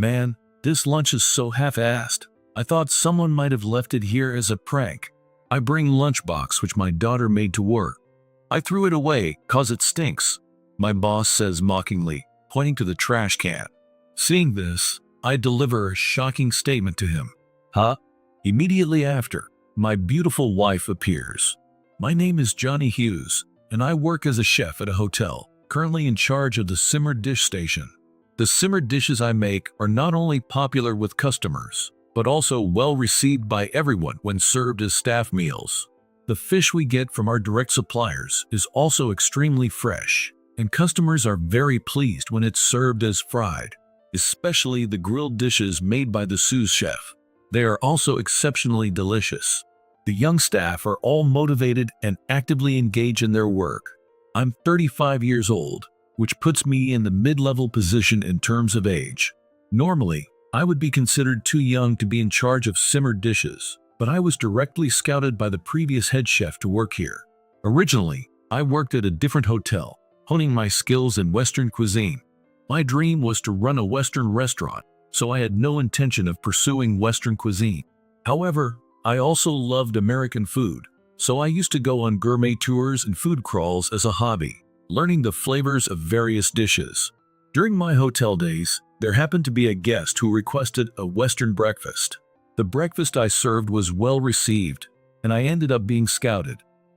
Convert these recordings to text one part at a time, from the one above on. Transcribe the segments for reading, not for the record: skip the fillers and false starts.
Man, this lunch is so half-assed. I thought someone might have left it here as a prank. I bring lunchbox which my daughter made to work. I threw it away cause it stinks, my boss says mockingly, pointing to the trash can. Seeing this, I deliver a shocking statement to him. Huh? Immediately after, my beautiful wife appears. My name is Johnny Hughes, and I work as a chef at a hotel, currently in charge of the simmered dish station. The simmered dishes I make are not only popular with customers, but also well received by everyone when served as staff meals. The fish we get from our direct suppliers is also extremely fresh, and customers are very pleased when it's served as fried, especially the grilled dishes made by the sous chef. They are also exceptionally delicious. The young staff are all motivated and actively engage in their work. I'm 35 years old, which puts me in the mid-level position in terms of age. Normally, I would be considered too young to be in charge of simmered dishes, but I was directly scouted by the previous head chef to work here. Originally, I worked at a different hotel, honing my skills in Western cuisine. My dream was to run a Western restaurant, so I had no intention of pursuing Western cuisine. However, I also loved American food, so I used to go on gourmet tours and food crawls as a hobby, learning the flavors of various dishes. During my hotel days, there happened to be a guest who requested a Western breakfast. The breakfast I served was well received, and I ended up being scouted.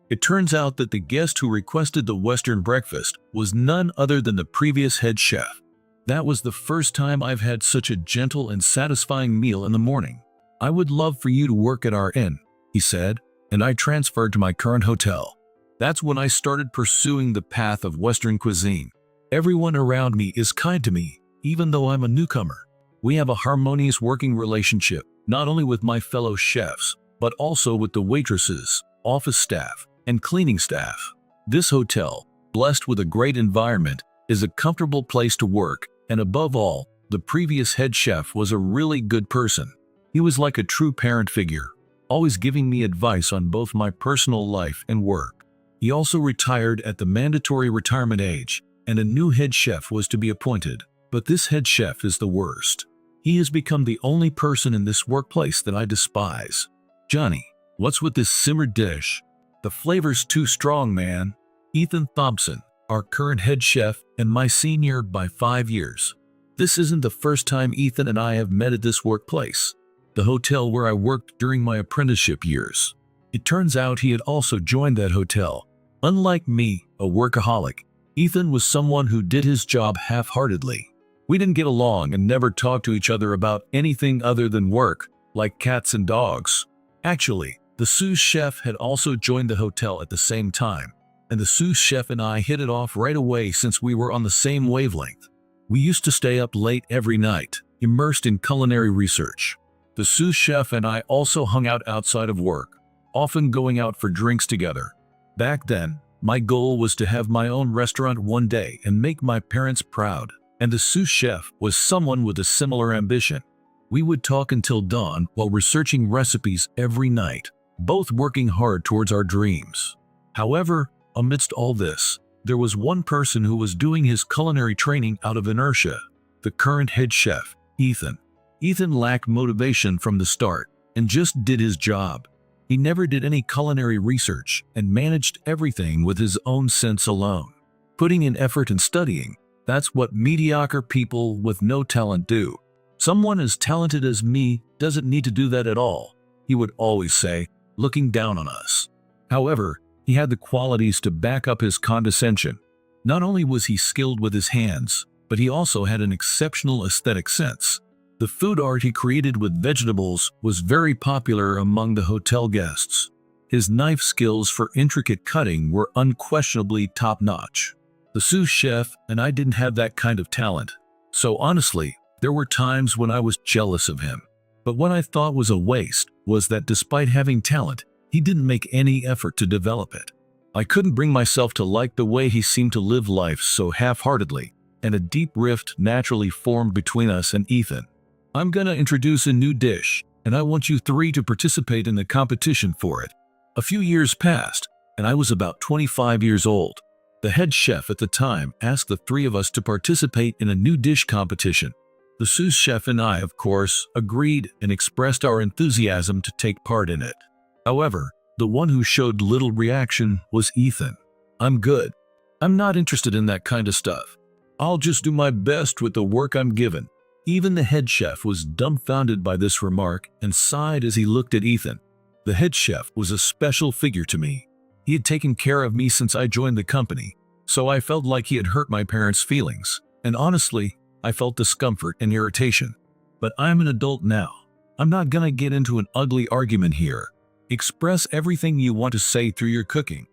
It turns out that the guest who requested the Western breakfast was none other than the previous head chef. That was the first time I've had such a gentle and satisfying meal in the morning. I would love for you to work at our inn, he said, and I transferred to my current hotel. That's when I started pursuing the path of Western cuisine. Everyone around me is kind to me, even though I'm a newcomer. We have a harmonious working relationship, not only with my fellow chefs, but also with the waitresses, office staff, and cleaning staff. This hotel, blessed with a great environment, is a comfortable place to work, and above all, the previous head chef was a really good person. He was like a true parent figure, always giving me advice on both my personal life and work. He also retired at the mandatory retirement age, and a new head chef was to be appointed. But this head chef is the worst. He has become the only person in this workplace that I despise. Johnny, what's with this simmered dish? The flavor's too strong, man. Ethan Thompson, our current head chef and my senior by 5 years. This isn't the first time Ethan and I have met at this workplace, the hotel where I worked during my apprenticeship years. It turns out he had also joined that hotel. Unlike me, a workaholic, Ethan was someone who did his job half-heartedly. We didn't get along and never talked to each other about anything other than work, like cats and dogs. Actually, the sous chef had also joined the hotel at the same time, and the sous chef and I hit it off right away since we were on the same wavelength. We used to stay up late every night, immersed in culinary research. The sous chef and I also hung out outside of work, often going out for drinks together. Back then, my goal was to have my own restaurant one day and make my parents proud, and the sous chef was someone with a similar ambition. We would talk until dawn while researching recipes every night, both working hard towards our dreams. However, amidst all this, there was one person who was doing his culinary training out of inertia, the current head chef, Ethan. Ethan lacked motivation from the start and just did his job. He never did any culinary research and managed everything with his own sense alone. Putting in effort and studying, that's what mediocre people with no talent do. Someone as talented as me doesn't need to do that at all, he would always say, looking down on us. However, he had the qualities to back up his condescension. Not only was he skilled with his hands, but he also had an exceptional aesthetic sense. The food art he created with vegetables was very popular among the hotel guests. His knife skills for intricate cutting were unquestionably top-notch. The sous chef and I didn't have that kind of talent, so honestly, there were times when I was jealous of him. But what I thought was a waste was that despite having talent, he didn't make any effort to develop it. I couldn't bring myself to like the way he seemed to live life so half-heartedly, and a deep rift naturally formed between us and Ethan. I'm gonna introduce a new dish, and I want you three to participate in the competition for it. A few years passed, and I was about 25 years old. The head chef at the time asked the three of us to participate in a new dish competition. The The sous chef and I, of course, agreed and expressed our enthusiasm to take part in it. However, the one who showed little reaction was Ethan. "I'm good. I'm not interested in that kind of stuff. I'll just do my best with the work I'm given." Even the head chef was dumbfounded by this remark and sighed as he looked at Ethan. The head chef was a special figure to me. He had taken care of me since I joined the company, so I felt like he had hurt my parents' feelings, and honestly, I felt discomfort and irritation. But I'm an adult now. I'm not gonna get into an ugly argument here. Express everything you want to say through your cooking.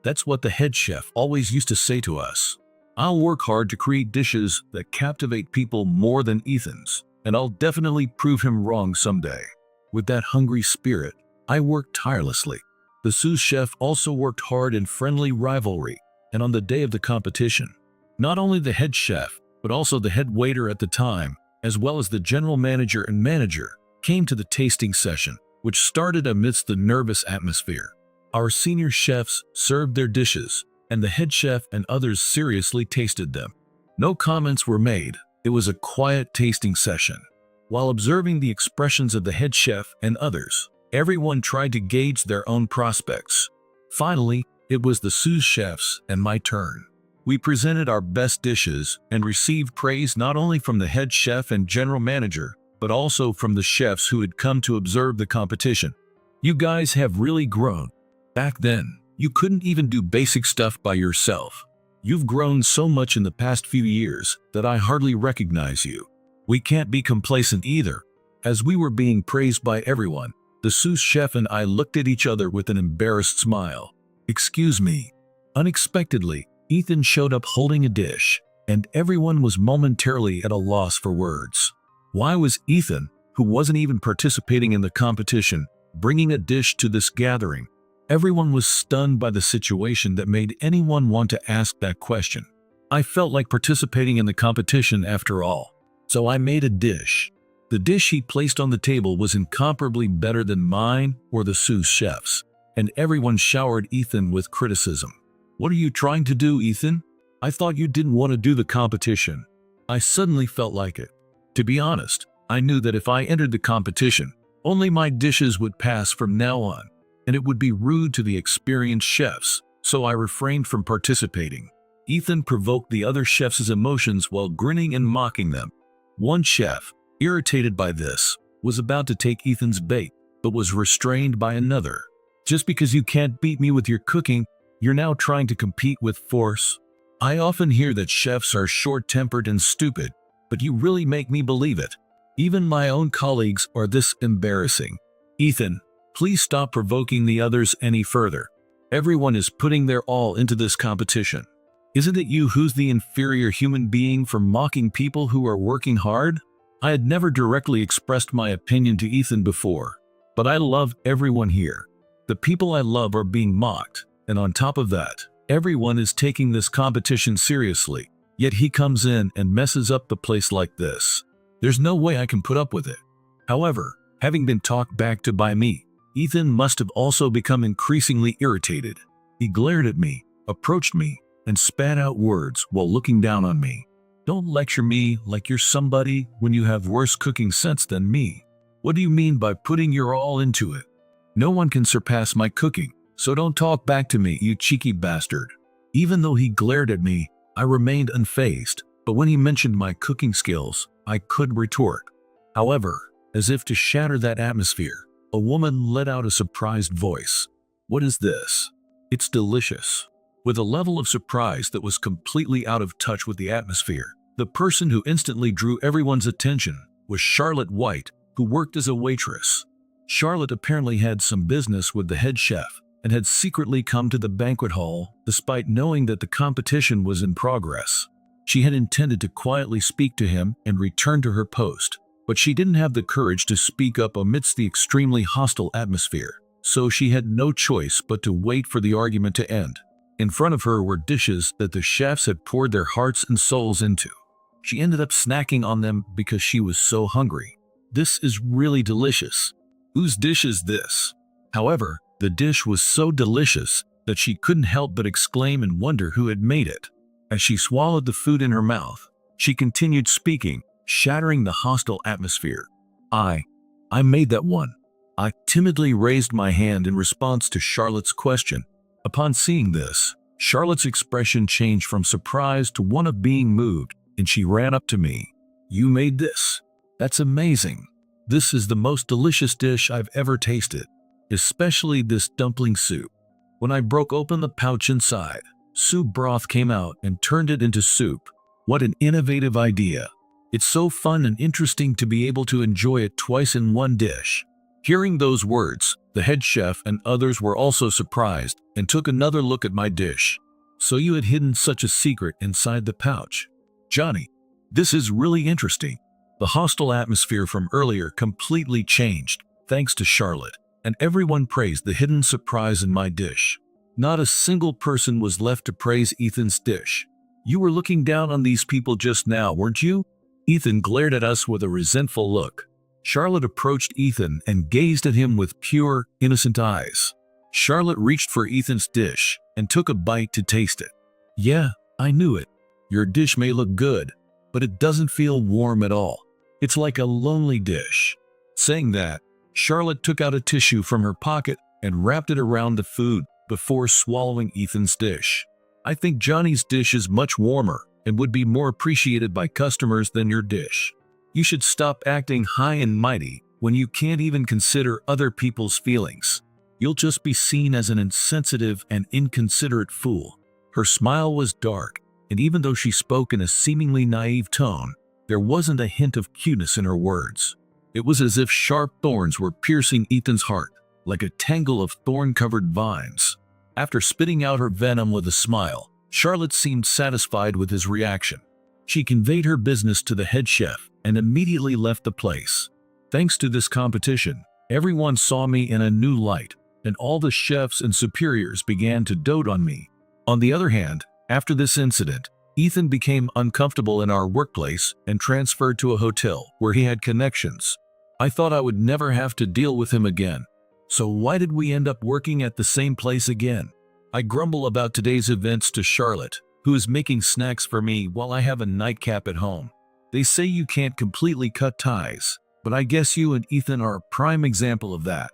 That's what the head chef always used to say to us. I'll work hard to create dishes that captivate people more than Ethan's, and I'll definitely prove him wrong someday. With that hungry spirit, I worked tirelessly. The sous chef also worked hard in friendly rivalry, and on the day of the competition, not only the head chef, but also the head waiter at the time, as well as the general manager and manager, came to the tasting session, which started amidst the nervous atmosphere. Our senior chefs served their dishes, and the head chef and others seriously tasted them. No comments were made. It was a quiet tasting session. While observing the expressions of the head chef and others, everyone tried to gauge their own prospects. Finally, it was the sous chefs and my turn. We presented our best dishes and received praise not only from the head chef and general manager, but also from the chefs who had come to observe the competition. "You guys have really grown. Back then, you couldn't even do basic stuff by yourself. You've grown so much in the past few years that I hardly recognize you. We can't be complacent either." As we were being praised by everyone, the sous chef and I looked at each other with an embarrassed smile. "Excuse me." Unexpectedly, Ethan showed up holding a dish, and everyone was momentarily at a loss for words. Why was Ethan, who wasn't even participating in the competition, bringing a dish to this gathering? Everyone was stunned by the situation that made anyone want to ask that question. I felt like participating in the competition after all, so I made a dish. The dish he placed on the table was incomparably better than mine or the sous chef's, and everyone showered Ethan with criticism. "What are you trying to do, Ethan? I thought you didn't want to do the competition." I suddenly felt like it. To be honest, I knew that if I entered the competition, only my dishes would pass from now on, and it would be rude to the experienced chefs, so I refrained from participating. Ethan provoked the other chefs' emotions while grinning and mocking them. One chef, irritated by this, was about to take Ethan's bait, but was restrained by another. "Just because you can't beat me with your cooking, you're now trying to compete with force?" I often hear that chefs are short-tempered and stupid, but you really make me believe it. Even my own colleagues are this embarrassing. "Ethan, please stop provoking the others any further. Everyone is putting their all into this competition. Isn't it you who's the inferior human being for mocking people who are working hard?" I had never directly expressed my opinion to Ethan before, but I love everyone here. The people I love are being mocked, and on top of that, everyone is taking this competition seriously, yet he comes in and messes up the place like this. There's no way I can put up with it. However, having been talked back to by me, Ethan must have also become increasingly irritated. He glared at me, approached me, and spat out words while looking down on me. "Don't lecture me like you're somebody when you have worse cooking sense than me. What do you mean by putting your all into it? No one can surpass my cooking, so don't talk back to me, you cheeky bastard." Even though he glared at me, I remained unfazed, but when he mentioned my cooking skills, I could retort. However, as if to shatter that atmosphere, a woman let out a surprised voice. "What is this?" "It's delicious." With a level of surprise that was completely out of touch with the atmosphere, the person who instantly drew everyone's attention was Charlotte White, who worked as a waitress. Charlotte apparently had some business with the head chef and had secretly come to the banquet hall despite knowing that the competition was in progress. She had intended to quietly speak to him and return to her post, but she didn't have the courage to speak up amidst the extremely hostile atmosphere, so she had no choice but to wait for the argument to end. In front of her were dishes that the chefs had poured their hearts and souls into. She ended up snacking on them because she was so hungry. "This is really delicious. Whose dish is this?" However, the dish was so delicious that she couldn't help but exclaim and wonder who had made it. As she swallowed the food in her mouth, she continued speaking, shattering the hostile atmosphere. I made that one. I timidly raised my hand in response to Charlotte's question. Upon seeing this, Charlotte's expression changed from surprise to one of being moved, and she ran up to me. "You made this? That's amazing. This is the most delicious dish I've ever tasted, especially this dumpling soup." When I broke open the pouch inside, soup broth came out and turned it into soup. What an innovative idea. It's so fun and interesting to be able to enjoy it twice in one dish. Hearing those words, the head chef and others were also surprised and took another look at my dish. "So you had hidden such a secret inside the pouch. Johnny, this is really interesting." The hostile atmosphere from earlier completely changed, thanks to Charlotte, and everyone praised the hidden surprise in my dish. Not a single person was left to praise Ethan's dish. "You were looking down on these people just now, weren't you?" Ethan glared at us with a resentful look. Charlotte approached Ethan and gazed at him with pure, innocent eyes. Charlotte reached for Ethan's dish and took a bite to taste it. "Yeah, I knew it. Your dish may look good, but it doesn't feel warm at all. It's like a lonely dish." Saying that, Charlotte took out a tissue from her pocket and wrapped it around the food before swallowing Ethan's dish. "I think Johnny's dish is much warmer and would be more appreciated by customers than your dish. You should stop acting high and mighty when you can't even consider other people's feelings. You'll just be seen as an insensitive and inconsiderate fool." Her smile was dark, and even though she spoke in a seemingly naive tone, there wasn't a hint of cuteness in her words. It was as if sharp thorns were piercing Ethan's heart, like a tangle of thorn-covered vines. After spitting out her venom with a smile, Charlotte seemed satisfied with his reaction. She conveyed her business to the head chef and immediately left the place. Thanks to this competition, everyone saw me in a new light, and all the chefs and superiors began to dote on me. On the other hand, after this incident, Ethan became uncomfortable in our workplace and transferred to a hotel where he had connections. I thought I would never have to deal with him again. So why did we end up working at the same place again? I grumble about today's events to Charlotte, who is making snacks for me while I have a nightcap at home. They say you can't completely cut ties, but I guess you and Ethan are a prime example of that.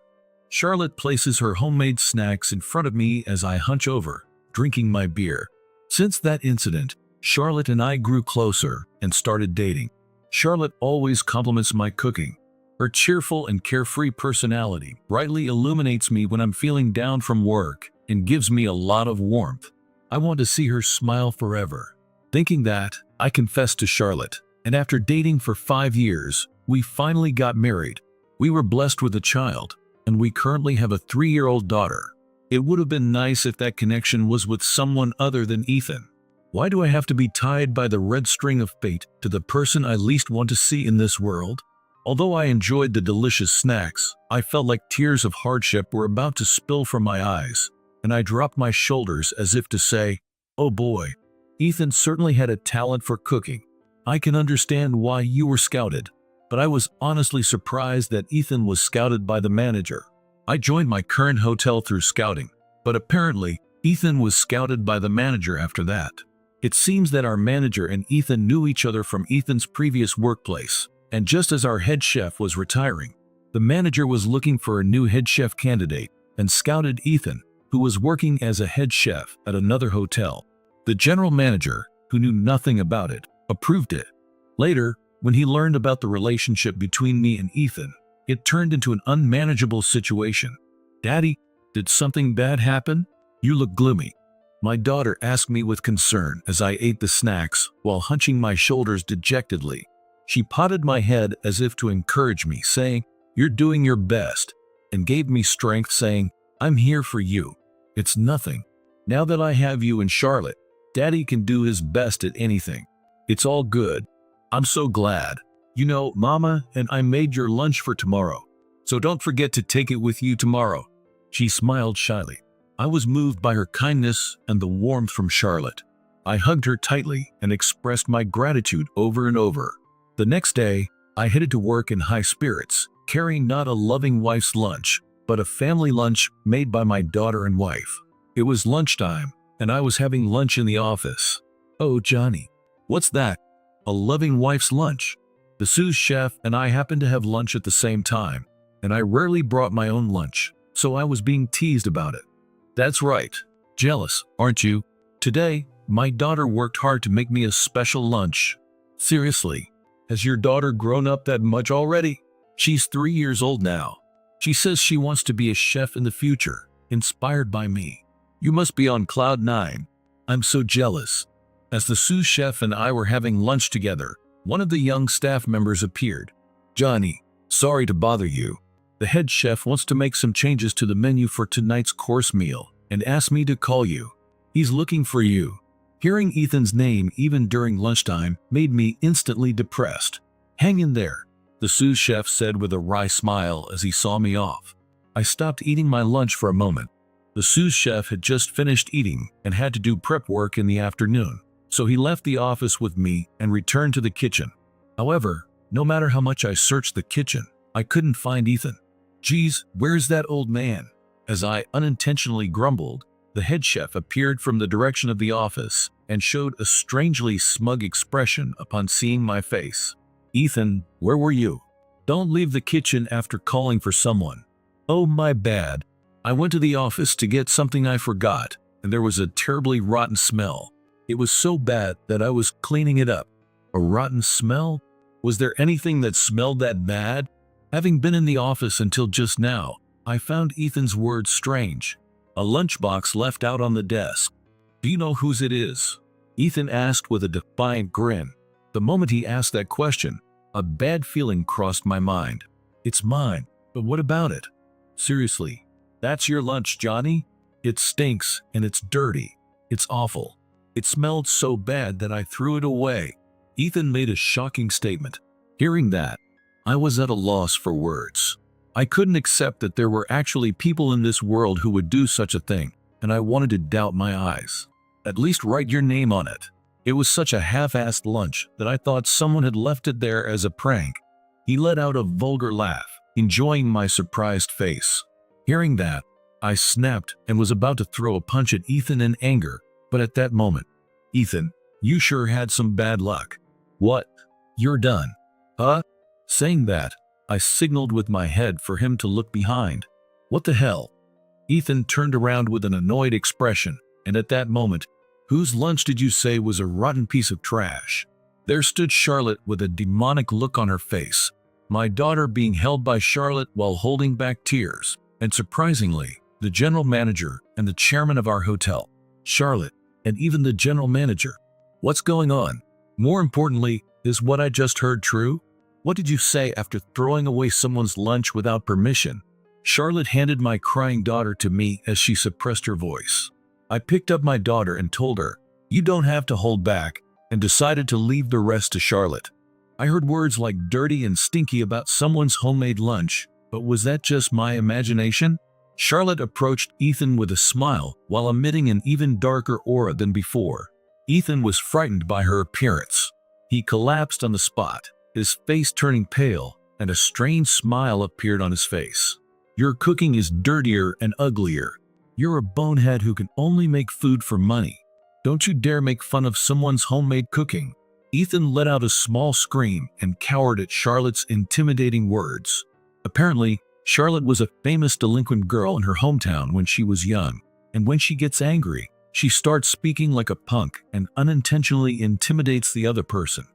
Charlotte places her homemade snacks in front of me as I hunch over, drinking my beer. Since that incident, Charlotte and I grew closer and started dating. Charlotte always compliments my cooking. Her cheerful and carefree personality brightly illuminates me when I'm feeling down from work and gives me a lot of warmth. I want to see her smile forever. Thinking that, I confessed to Charlotte, and after dating for 5 years, we finally got married. We were blessed with a child, and we currently have a 3-year-old daughter. It would have been nice if that connection was with someone other than Ethan. Why do I have to be tied by the red string of fate to the person I least want to see in this world? Although I enjoyed the delicious snacks, I felt like tears of hardship were about to spill from my eyes, and I dropped my shoulders as if to say, "Oh boy, Ethan certainly had a talent for cooking. I can understand why you were scouted." But I was honestly surprised that Ethan was scouted by the manager. I joined my current hotel through scouting, but apparently Ethan was scouted by the manager after that. It seems that our manager and Ethan knew each other from Ethan's previous workplace, and just as our head chef was retiring, the manager was looking for a new head chef candidate and scouted Ethan, who was working as a head chef at another hotel. The general manager, who knew nothing about it, approved it. Later, when he learned about the relationship between me and Ethan, it turned into an unmanageable situation. "Daddy, did something bad happen? You look gloomy." My daughter asked me with concern as I ate the snacks while hunching my shoulders dejectedly. She patted my head as if to encourage me, saying, "You're doing your best," and gave me strength, saying, "I'm here for you. It's nothing. Now that I have you and Charlotte, Daddy can do his best at anything. It's all good. I'm so glad. You know, Mama and I made your lunch for tomorrow, so don't forget to take it with you tomorrow." She smiled shyly. I was moved by her kindness and the warmth from Charlotte. I hugged her tightly and expressed my gratitude over and over. The next day, I headed to work in high spirits, carrying not a loving wife's lunch, but a family lunch made by my daughter and wife. It was lunchtime, and I was having lunch in the office. "Oh, Johnny, what's that? A loving wife's lunch?" The sous chef and I happened to have lunch at the same time, and I rarely brought my own lunch, so I was being teased about it. That's right. Jealous, aren't you? Today, my daughter worked hard to make me a special lunch. Seriously, has your daughter grown up that much already? She's 3 years old now. She says she wants to be a chef in the future, inspired by me. You must be on cloud 9. I'm so jealous. As the sous chef and I were having lunch together, one of the young staff members appeared. Johnny, sorry to bother you. The head chef wants to make some changes to the menu for tonight's course meal and asked me to call you. He's looking for you. Hearing Ethan's name even during lunchtime made me instantly depressed. Hang in there, the sous chef said with a wry smile as he saw me off. I stopped eating my lunch for a moment. The sous chef had just finished eating and had to do prep work in the afternoon, so he left the office with me and returned to the kitchen. However, no matter how much I searched the kitchen, I couldn't find Ethan. Geez, where's that old man? As I unintentionally grumbled, the head chef appeared from the direction of the office and showed a strangely smug expression upon seeing my face. Ethan, where were you? Don't leave the kitchen after calling for someone. Oh, my bad. I went to the office to get something I forgot, and there was a terribly rotten smell. It was so bad that I was cleaning it up. A rotten smell? Was there anything that smelled that bad? Having been in the office until just now, I found Ethan's words strange. A lunchbox left out on the desk. Do you know whose it is? Ethan asked with a defiant grin. The moment he asked that question, a bad feeling crossed my mind. It's mine, but what about it? Seriously, that's your lunch, Johnny? It stinks and it's dirty. It's awful. It smelled so bad that I threw it away. Ethan made a shocking statement. Hearing that, I was at a loss for words. I couldn't accept that there were actually people in this world who would do such a thing, and I wanted to doubt my eyes. At least write your name on it. It was such a half-assed lunch that I thought someone had left it there as a prank. He let out a vulgar laugh, enjoying my surprised face. Hearing that, I snapped and was about to throw a punch at Ethan in anger, but at that moment, Ethan, you sure had some bad luck. What? You're done. Huh? Saying that, I signaled with my head for him to look behind. What the hell? Ethan turned around with an annoyed expression, and at that moment, whose lunch did you say was a rotten piece of trash? There stood Charlotte with a demonic look on her face, my daughter being held by Charlotte while holding back tears, and surprisingly, the general manager and the chairman of our hotel. Charlotte, and even the general manager. What's going on? More importantly, is what I just heard true? What did you say after throwing away someone's lunch without permission? Charlotte handed my crying daughter to me as she suppressed her voice. I picked up my daughter and told her, "You don't have to hold back," and decided to leave the rest to Charlotte. I heard words like dirty and stinky about someone's homemade lunch, but was that just my imagination? Charlotte approached Ethan with a smile while emitting an even darker aura than before. Ethan was frightened by her appearance. He collapsed on the spot, his face turning pale, and a strange smile appeared on his face. Your cooking is dirtier and uglier. You're a bonehead who can only make food for money. Don't you dare make fun of someone's homemade cooking. Ethan let out a small scream and cowered at Charlotte's intimidating words. Apparently, Charlotte was a famous delinquent girl in her hometown when she was young, and when she gets angry, she starts speaking like a punk and unintentionally intimidates the other person.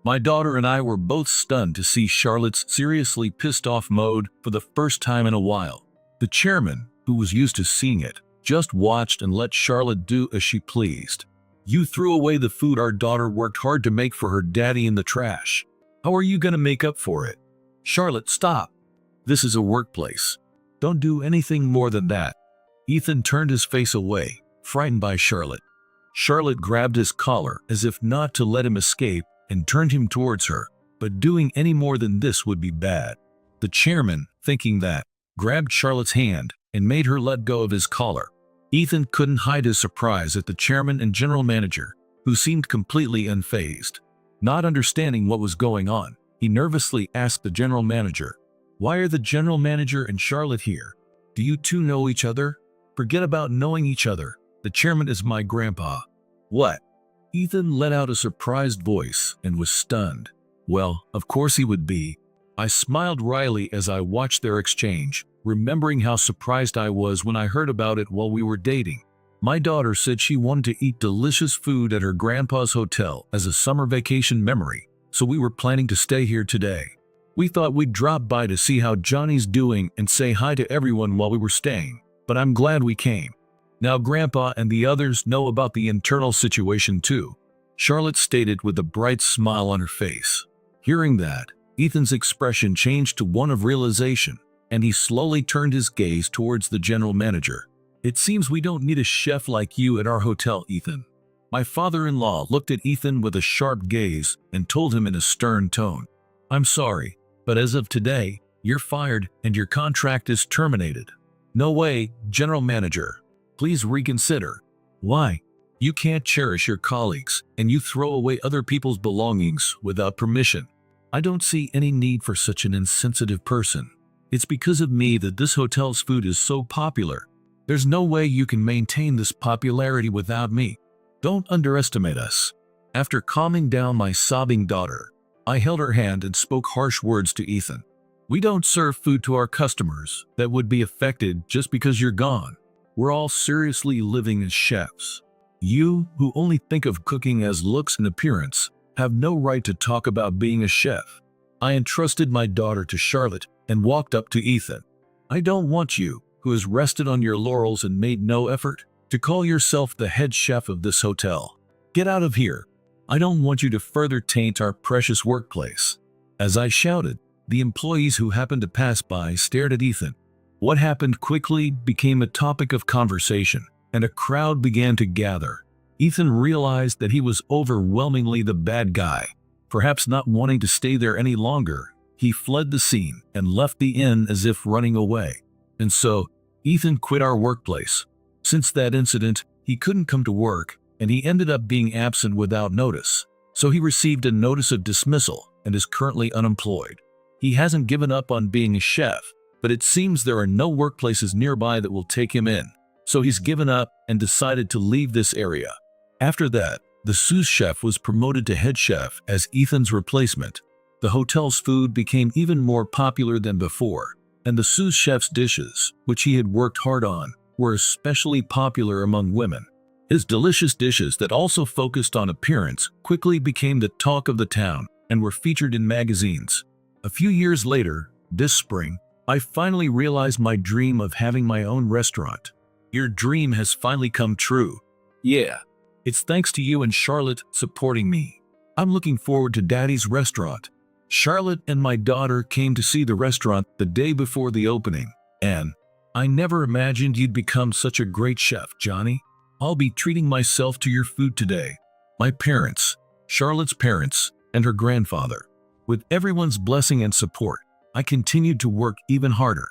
My daughter and I were both stunned to see Charlotte's seriously pissed off mode for the first time in a while. The chairman, who was used to seeing it, just watched and let Charlotte do as she pleased. You threw away the food our daughter worked hard to make for her daddy in the trash. How are you going to make up for it? Charlotte, stop. This is a workplace. Don't do anything more than that. Ethan turned his face away, frightened by Charlotte. Charlotte grabbed his collar as if not to let him escape and turned him towards her, but doing any more than this would be bad. The chairman, thinking that, grabbed Charlotte's hand and made her let go of his collar. Ethan couldn't hide his surprise at the chairman and general manager, who seemed completely unfazed. Not understanding what was going on, he nervously asked the general manager, "Why are the general manager and Charlotte here? Do you two know each other?" "Forget about knowing each other. The chairman is my grandpa." "What?" Ethan let out a surprised voice and was stunned. Well, of course he would be. I smiled wryly as I watched their exchange, remembering how surprised I was when I heard about it while we were dating. My daughter said she wanted to eat delicious food at her grandpa's hotel as a summer vacation memory, so we were planning to stay here today. We thought we'd drop by to see how Johnny's doing and say hi to everyone while we were staying, but I'm glad we came. Now Grandpa and the others know about the internal situation too, Charlotte stated with a bright smile on her face. Hearing that, Ethan's expression changed to one of realization, and he slowly turned his gaze towards the general manager. It seems we don't need a chef like you at our hotel, Ethan. My father-in-law looked at Ethan with a sharp gaze and told him in a stern tone, I'm sorry, but as of today, you're fired and your contract is terminated. No way, General Manager. Please reconsider. Why? You can't cherish your colleagues and you throw away other people's belongings without permission. I don't see any need for such an insensitive person. It's because of me that this hotel's food is so popular. There's no way you can maintain this popularity without me. Don't underestimate us. After calming down my sobbing daughter, I held her hand and spoke harsh words to Ethan. We don't serve food to our customers that would be affected just because you're gone. We're all seriously living as chefs. You, who only think of cooking as looks and appearance, have no right to talk about being a chef. I entrusted my daughter to Charlotte and walked up to Ethan. I don't want you, who has rested on your laurels and made no effort, to call yourself the head chef of this hotel. Get out of here. I don't want you to further taint our precious workplace. As I shouted, the employees who happened to pass by stared at Ethan. What happened quickly became a topic of conversation, and a crowd began to gather. Ethan realized that he was overwhelmingly the bad guy. Perhaps not wanting to stay there any longer, he fled the scene and left the inn as if running away. And so, Ethan quit our workplace. Since that incident, he couldn't come to work, and he ended up being absent without notice. So he received a notice of dismissal and is currently unemployed. He hasn't given up on being a chef, but it seems there are no workplaces nearby that will take him in. So he's given up and decided to leave this area. After that, the sous chef was promoted to head chef as Ethan's replacement. The hotel's food became even more popular than before, and the sous chef's dishes, which he had worked hard on, were especially popular among women. His delicious dishes that also focused on appearance quickly became the talk of the town and were featured in magazines. A few years later, this spring, I finally realized my dream of having my own restaurant. Your dream has finally come true. Yeah, it's thanks to you and Charlotte supporting me. I'm looking forward to Daddy's restaurant. Charlotte and my daughter came to see the restaurant the day before the opening, and I never imagined you'd become such a great chef, Johnny. I'll be treating myself to your food today. My parents, Charlotte's parents, and her grandfather. With everyone's blessing and support, I continued to work even harder.